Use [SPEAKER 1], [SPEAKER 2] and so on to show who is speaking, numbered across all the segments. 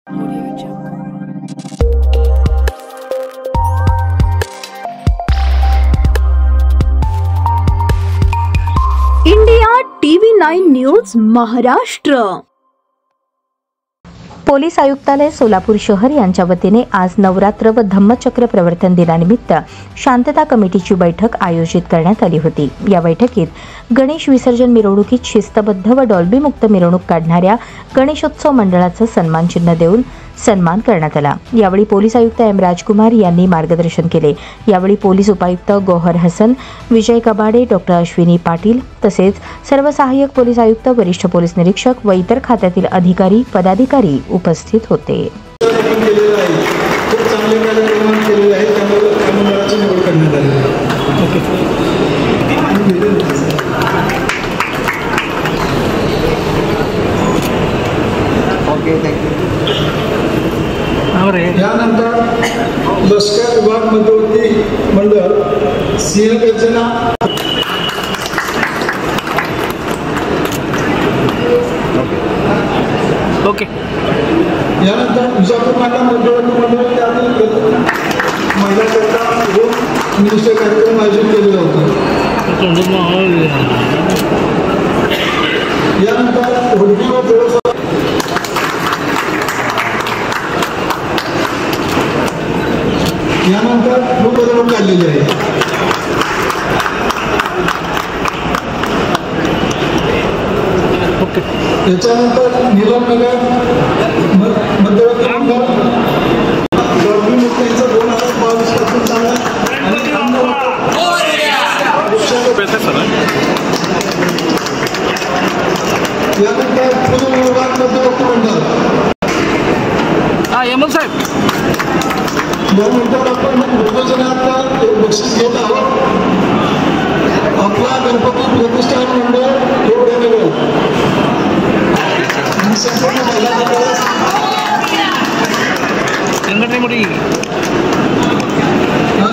[SPEAKER 1] India TV9 news Maharashtra.
[SPEAKER 2] Police आयुक्तालय सोलापूर शहर यांच्या वतीने आज नवरात्र व धम्मचक्र प्रवर्तन दिनानिमित्त शांतता कमिटीची बैठक आयोजित करण्यात आली होती। या बैठकीत गणेश विसर्जन मिरवणुकीत शिस्तबद्ध व डॉल्बी मुक्त मिरवणूक काढणाऱ्या गणेशोत्सव मंडळाचं सन्मान चिन्ह देऊन सन्मान करण्यात आला। यावेळी पोलीस आयुक्त एम राजकुमार यांनी मार्गदर्शन केले। यावेळी पोलीस उपायुक्त गौहर हसन, विजय कबाडे, डॉक्टर अश्विनी पाटील तसेच सर्व सहाय्यक पोलीस आयुक्त, वरिष्ठ पोलीस निरीक्षक व इतर खात्यातील अधिकारी पदाधिकारी उपस्थित होते।
[SPEAKER 3] यानंतर लष्कर विभाग मध्यवर्ती मंडळ सिंहगर्जना यानंतर विजापूर नाका मध्यवर्ती मंडळ त्यातील महिलांकरता दोन निष्ठ कार्यक्रम आयोजित केलेला होता। यानंतर होडगी व व्यवस्था यानंतर मिरवणूक काढलेली आहे। त्याच्यानंतर नीलमनगर मध्यवर्ती मंडळ डॉल्बी मुक्त यांचा 2022 पासून चालला आणि यानंतर पुणे विभाग मध्यवर्ती मंडळ
[SPEAKER 4] एमएल साहेब
[SPEAKER 3] 2 मिनिटात आपण भोजनात एक बक्षीस घेत आहोत। आपला गणपती प्रतिष्ठान मंडळ एवढे संपूर्ण महिला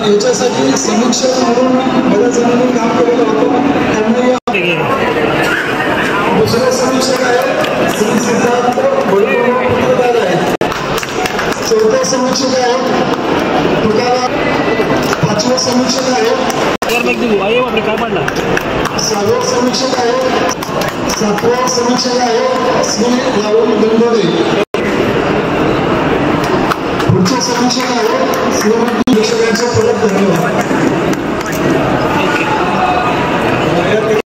[SPEAKER 3] याच्यासाठी समीक्षक म्हणून बऱ्याच जणांनी काम केलेलं होतं। त्यांना दुसरे समीक्षक आहेत श्री सिद्धार्थ पत्रकार आहेत। चौथा समीक्षक आहे तुकाराम, 5वा समीक्षक आहे 6वा समीक्षक आहे 7वा समीक्षक आहे श्री राहुल गंगोरे। पुढचे समीक्षक आहे श्रीमंत निरीक्षकांचे परत धन्यवाद।